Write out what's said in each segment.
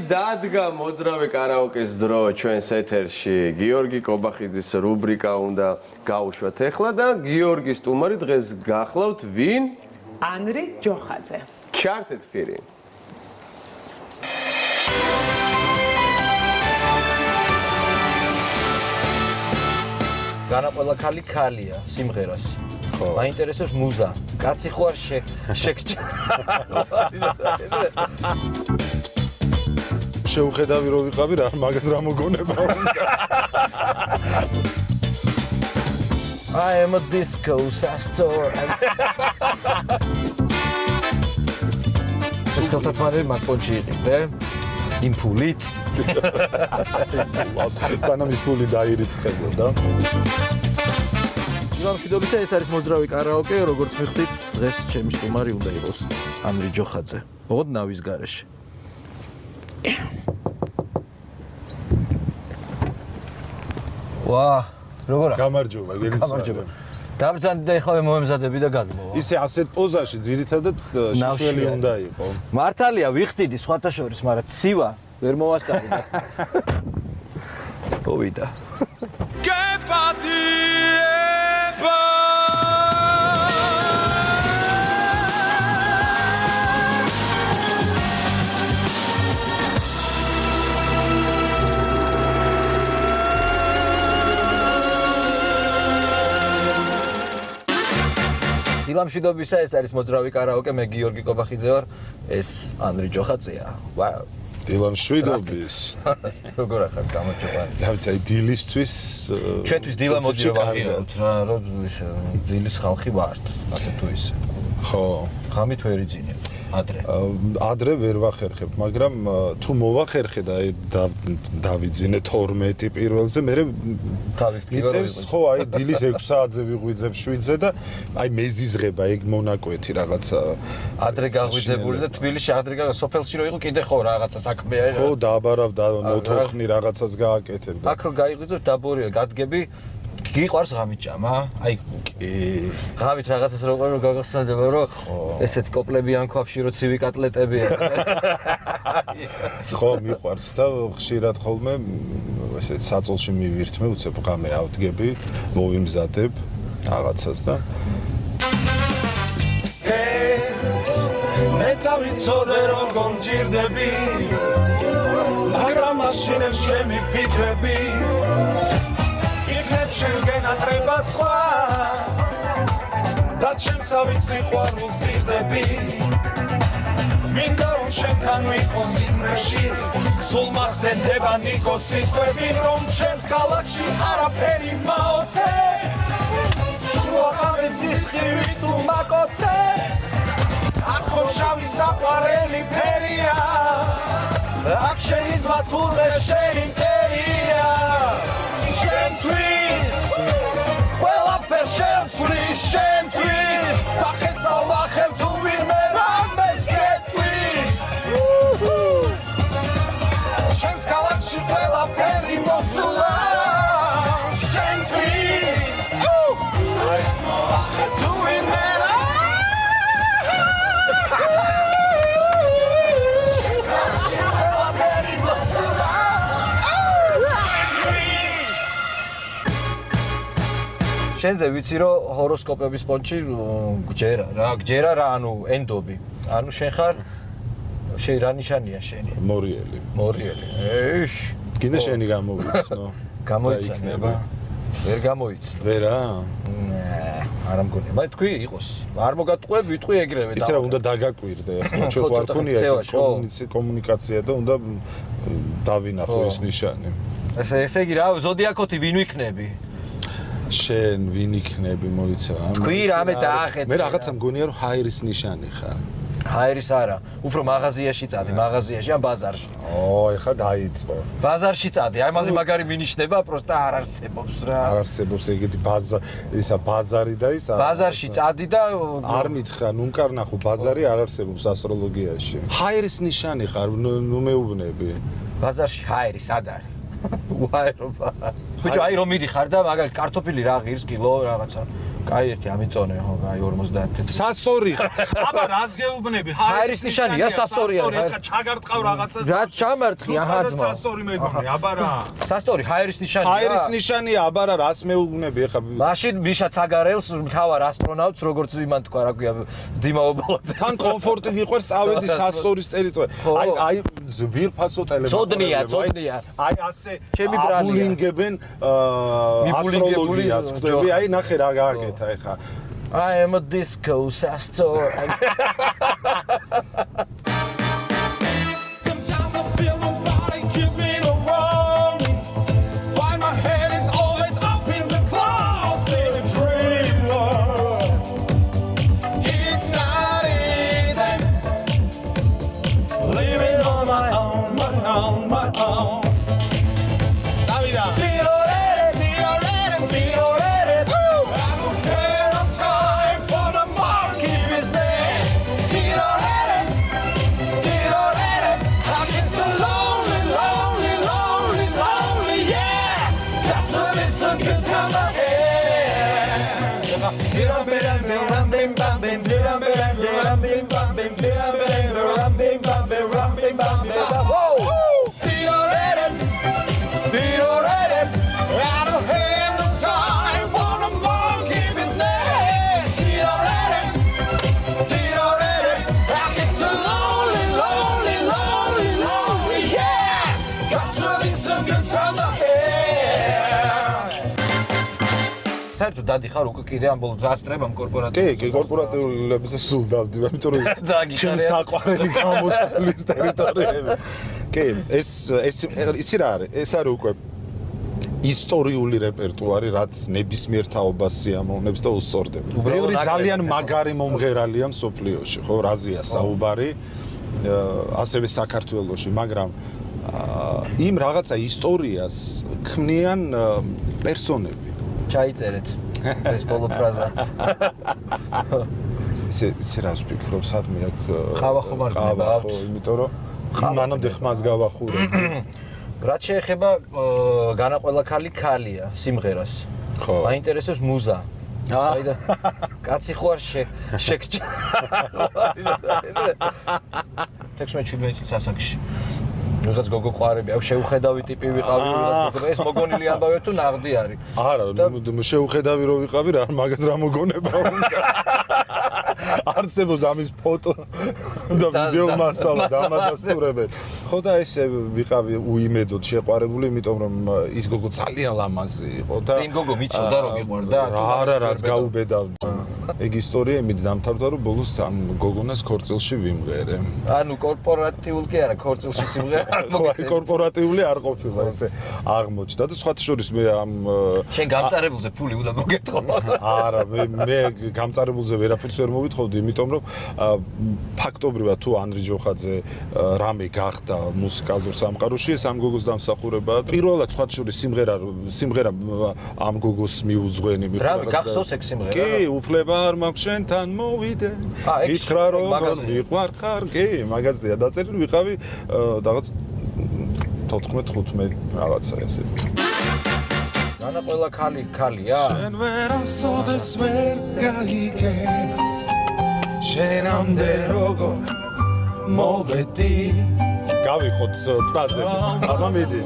დადგა მოძრავი კარაოკეს დრო ჩვენს ეთერში. გიორგი კობახიძის რუბრიკა უნდა გაუშვათ ახლა და გიორგის სტუმარი დღეს გახლავთ ვინ? ანრი ჯოხაძე. ჩართეთ ფირი. განაყოლა ქალია სიმღერას. ხო. მაინტერესებს მუზა. კაცი ხო არ შეკჭა. შეუხედავი რო ვიყავი რა მაგას რა მოგონება უნდა. I am a disco sastor. ეს კალთათმარე მაგპონჩი იყიდე. იმ ფულით. სანამ ის ფული დაირიცხებოდა. მშვიდობისა, ეს არის მოძრავი კარაოკე, როგორც მიხდით, დღეს ჩემი სტუმარი უნდა იყოს ანრი ჯოხაძე. ოღონდ ნავის გარეშე. ვა, როგორ ახლა? გამარჯობა, გამარჯობა. დაბრძანდი და ეხლა მომემზადები და გადმოვა. ისე ასეთ პოზაში ძირითადად შიშველი უნდა იყო. მართალია, ვიხდიდი სხვათა შორის, მაგრამ ცივა ვერ მოვასწავლე. მოვიდა. დილამშვიდობისა, ეს არის მოძრავი კარაოკე, მე გიორგი კობახიძე ვარ, ეს ანრი ჯოხაძეა. ვაუ. დილამშვიდობის. როგორ ახლა გამარჯობა. რაღაცა დილისთვის ჩვენთვის დილა მოდი რომ ვაღიაროთ, რომ ისე ძილის ხალხი ვართ, ასე თუ ისე. ხო. ღამით ვერ იძინებ. ადრე ვერ ვახერხებ, მაგრამ თუ მოვახერხე და დავიძინე 12 პირველზე, მე მიწევს ხო, აი დილის 6 საათზე ვიღვიძებ 7-ზე და აი მეზიზღება ეგ მონაკვეთი რაღაცა. ადრე გაღვიძებული და თბილისში ადრე სოფელში რო იყო კიდე ხო რაღაცა საქმეა. ხო, დააბარავ და მოთოხნი რაღაცას გააკეთებ. აქ რო გაიღვიძებ დაბორია, გადგები გიყვარს ღამით ჭამა? აი კი. ღამით რაღაცას რო ყვე რომ გაგახსენდება რომ ესეთი კოპლებიან ქვაფში რო ცივი კატლეტებია. ხო, მიყვარს და ხშირად ხოლმე ესეთ საწოლში მივირთმე, უცებ ღამე ავდგები, მოვიმზადებ რაღაცას და მე დავიცოდე რომ გომჭირდები, მაგრამ მაშინებს ჩემი ფიქრები შენ ატრება სხვა და ჩემსავით სიყვარულს ვირდები მინდა რომ შენთან ვიყოს სიზმრეშიც სულ მახსენდება ნიკოს სიტყვები რომ ჩემს ქალაქში არაფერი მაოცებს შუაღამეს ძირცივით უმაკოცებს აქ ხორშავი საყვარელი ფერია აქ შენი ზღვა თურმე შენი მტერია შენთვის შენთვის, შენთვის, სახეს ავახებ თუ ვინმე რამეს გეტყვის შენს ქალაქში ყველაფერი მოსულა შენთვის სახეს ავახებ თუ ვინმე შენს ქალაქში ყველაფერი მოსულა შენზე ვიცი რომ ჰოროსკოპების პონჩი გჯერა რა ანუ ენდობი ანუ შენ ხარ შენ რა ნიშანია შენი მორიელი ეიშ კიდე შენი გამოიცნო გამოიცნება ვერ გამოიცნო ვერა არა მგონია მაგრამ თქვი იყოს არ მოგატყვევ ვიტყვი ეგრევე იცი რა უნდა დაგაკვირდე ახლა ჩვენ ხარ ქონია ეს კომუნიკაცია და უნდა დავინახო ეს ნიშანი ესე იგი რა ზოდიაკოთი ვინ ვიქნები შენ ვინ იქნები მოიცა თქვი რამე დაახეთ მე რაღაცა მგონია რომ ჰაერის ნიშანი ხარ ჰაერის არა უფრო მაღაზიაში წადი მაღაზიაში ან ბაზარში ეხლა დაიწყო ბაზარში წადი აი მაზე მაგარი მინიშნება პროსტა არ არსებობს რა არ არსებობს ეგეთი ისა ბაზარი და ის ბაზარში წადი და არ მითხრა ნუ მკარნახო ბაზარი არ არსებობს ასტროლოგიაში ჰაერის ნიშანი ხარ ნუ მეუბნები ბაზარში ჰაერი სად არის უაერობა ბიჭო აი რომ მიდიხარ და მაგალითად კარტოფილი რა ღირს კილო რაღაცა კაი ერთი ამიწონე ხო, კაი 50. სასორი. აბა რას გეუბნები? ჰაერის ნიშანია, სასტორია. ხა ჩაგარტყავ რაღაცას. რა ჩამარტყი აჰა ძმა. სასორი მეგონი, აბა რა. სასტორი ჰაერის ნიშანია. ჰაერის ნიშანია, აბა რა რას მეუბნები ხა? მაშინ მიშა ცაგარელს მთავარ ასტრონავტს როგორც იმან თქვა რა ქვია დიმაო ბოლოზე. თან კომფორტი გიყვარს წავედი სასორის ტერიტორია. აი ზვირფასო ტელეფონი. ცოდნია. აი ასე ჩემი ბრალია. აბულინგებენ ასტროლოგიას ხდები. აი ნახე რა გააკეთა ეხა. I am a disco sastor. Sometimes I feel my body gives me the warning. Why my head is always up in the clouds in a dream world. It's not easy living on my own, my own. საერთოდ დადიხარ უკვე კიდე ამ ბოლოს დასწრებამ კორპორატიულ. კი, კორპორატიულებს სულ დავდივარ, იმიტომ რომ ჩემი საყვარელი გამოსulis ტერიტორიები. კი, ეს იცი რა არის? ეს არის უკვე ისტორიული რეპერტუარი, რაც ნებისმიერ თაობას სიამოვნებს და უსწორდება. ბევრი ძალიან მაგარი მომღერალია მსოფლიოში, ხო, რაზეა საუბარი, ასევე საქართველოში, მაგრამ იმ რაღაცა ისტორიას ქმნიან პერსონები. ჩაიწერეთ ეს ბოლო ფრაზა. ისე რას ვფიქრობ, სადმე აქ ყავა ხომ არ გნება ხო, იმიტომ რომ მანამდე ხმას გავახურე. რაც შეეხება განაყოლა ქალია სიმღერას. ხო. მაინტერესებს მუზა. საიდან კაცი ხო არ შეკჭა. 16-17 წლის ასაკში. ვიღაც გოგო ყვარები აქვს, შეუხედავი ტიპი ვიყავი, ეს მოგონილი ამბავია თუ ნაღდი არის? არა, შეუხედავი რო ვიყავი რა, მაგას რა მოგონება უნდა. არსებობს ამის ფოტო და ვიდეო მასალა დამადასტურებენ. ხო და ესე ვიყავი უიმედოდ შეყვარებული, იმიტომ რომ ის გოგო ძალიან ლამაზი იყო და იმ გოგო მიცოდა რომ მიყვარდა? არა, რას გაუბედავდა. ეგ ისტორია იმით დამთავრდა, რომ ბოლოს ამ გოგონას ქორწილში ვიმღერე. ანუ კორპორატიულ კი არა, ქორწილში სიმღერა. ხო, კორპორატიული არ ყოფილა ესე აღმოჩნდა და სხვათა შორის მე ამ შენ გამწარებულზე ფული უნდა მოგეთხოვ. არა, მე გამწარებულზე ვერაფერს ვერ მოვითხოვდი, იმიტომ რომ ფაქტობრივად თუ ანრი ჯოხაძე რამე გახდა მუსიკალურ სამყაროში, ეს ამ გოგოს დამსახურებაა. პირველად სხვათა შორის სიმღერა ამ გოგოს მიუძღვენი. რა გახსოვს ეგ სიმღერა? კი, უფლება არ მაქვს შენთან მოვიდე. იცხრა რომ მიყვარხარ, კი, მაგაზია დაწერილი ვიყავი რაღაც 14-15 რაღაცა ესე. განაყოლა ქალია? შენ ვერასოდეს ვერ გაიგებ შენამდე როგორ მოვედი გავიხოთ ფრაზები. აბა მიდი.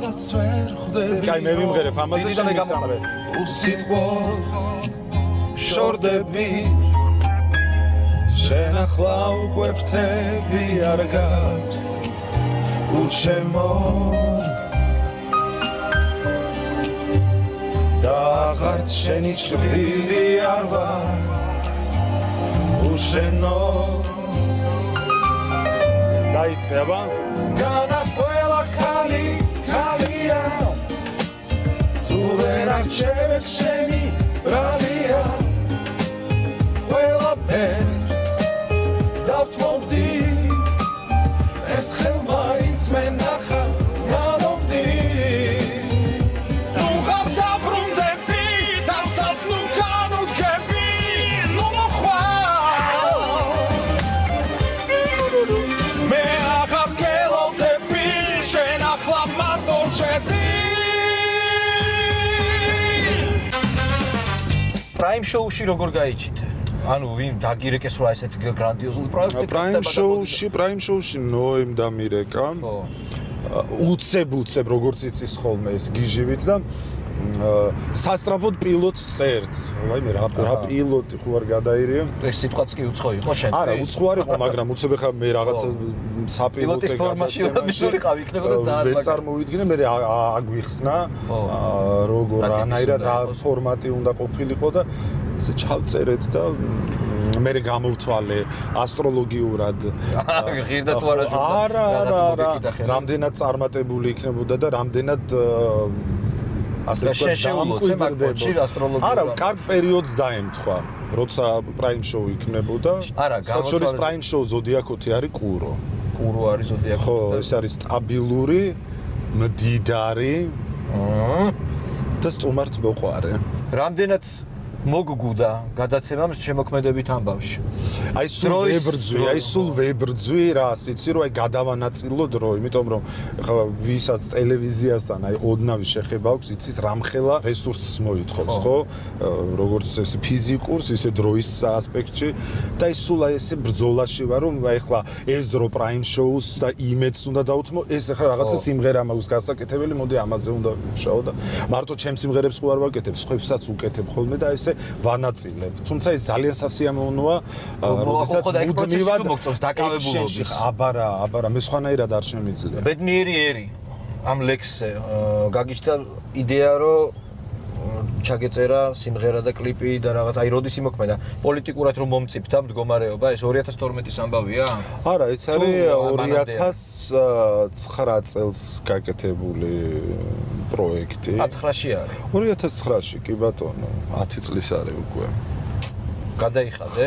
კაი მე ვიმღერებ ამაზე და მე გამომავლე. უსიტყვოდ შორდები შენ ახლა უკვე ფრთები არ გაქვს უჩემოდ და აღარც შენი ჩრდილი არ ვარ უშენოდ დაიწყე აბა განაყოლა ქალია თუ ვერ არჩევ შენი ბრალია ყველაფერს დავთმობდი ერთხელ მაინც მე ნახა გამომდი ნუ ხარ დაბრუნდები დავსაც ნუ განუდგები ნუ მოხვალ მე აღარ გელოდები შენ ახლა მარტო რჩები პრაიმ შოუში როგორ გაიჩინე? ანუ ვინ დაგირეკეს რა ესეთი გრანდიოზული პროექტი? პრაიმ შოუში ნოემ დამირეკა. ხო. უცებ როგორც იცის ხოლმე ეს გიჟივით და სასწრაფოდ პილოტს წერთ. ვაიმე რა პილოტი ხო არ გადაირიე? ეს სიტყვაც კი უცხო იყო შენ. არა, უცხო არ იყო, მაგრამ უცებ ხა მე რაღაცა საპილოტე გადაცემაში ვიყავი, იქნებოდა ძალიან ვერ წარმოვიდგინე, მე აგვიხსნა როგორ ანაირად რა ფორმატი უნდა ყოფილიყო და ესე ჩავწერეთ და მე გამოვთვალე ასტროლოგიურად. ღირდა თუ არა რამდენად წარმატებული იქნებოდა და რამდენად ასე ვთქვათ, არა, კარგ პერიოდს დაემთხვა, როცა პრაიმ შოუ იქნებოდა. არა, გამოთვალეს პრაიმ შოუ ზოდიაქოთი არის კურო. კურო არის ზოდიაქოთი. ხო, ეს არის სტაბილური, მდიდარი და სტუმართ მოყვარე. რამდენად მოგგუდა გადაცემამ შემოქმედებით ამბავში. აი სულ ვებრძვი რას იცი რომ აი გადავანაწილო დრო, იმიტომ რომ ხა ვისაც ტელევიზიასთან აი ოდნავი შეხება აქვს, იცის რამხელა რესურსს მოითხოვს, ხო? როგორც ეს ფიზიკურს, ისე დროის ასპექტში და აი სულ აი ესე ბრძოლაში ვარ რომ აი ხლა ეს დრო პრაიმ შოუს და იმედს უნდა დავუთმო, ეს ხა რაღაცა სიმღერა მაქვს გასაკეთებელი, მოდი ამაზე უნდა ვშაო და მარტო ჩემ სიმღერებს ხო არ ვაკეთებ, სხვებსაც უკეთებ ხოლმე და ესე ვანაწილებ. თუმცა ეს ძალიან სასიამოვნოა, როდესაც მუდმივად დაკავებულობის. აბარა, მე სხვანაირად არ შემიძლია. ბედნიერი ერი ამ ლექსზე გაგიჩნდა იდეა რომ ჩაგეწერა სიმღერა და კლიპი და რაღაც აი როდის იმოქმედა პოლიტიკურად რომ მომწიფდა მდგომარეობა ეს 2012-ის ამბავია? არა, ეს არის 2009 წელს გაკეთებული პროექტი. 9-ში არის. 2009-ში, კი ბატონო, 10 წლის არის უკვე. გადაიხადე?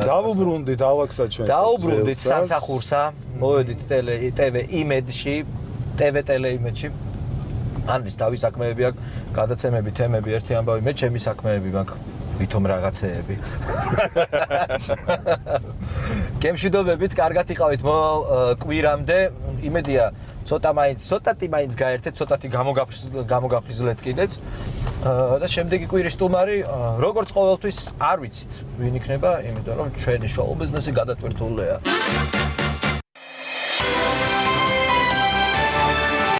დავუბრუნდით ალაქსა ჩვენს დაუბრუნდით სამსახურსა, მოვედით TV იმედში, TV ტელეიმედში. ანდის თავის საქმეები აქვს, გადაცემები, თემები, ერთი ამბავი, მე ჩემი საქმეები მაქვს, ვითომ რაღაცეები. გემშვიდობებით, კარგად იყავით მოვალ კვირამდე. იმედია, ცოტათი მაინც გაერთეთ, ცოტათი გამოგაფრიზლეთ კიდეც. და შემდეგი კვირის სტუმარი, როგორც ყოველთვის არ ვიცით, ვინ იქნება, იმიტომ რომ ჩვენი შოუ ბიზნესი გადატვირთულია.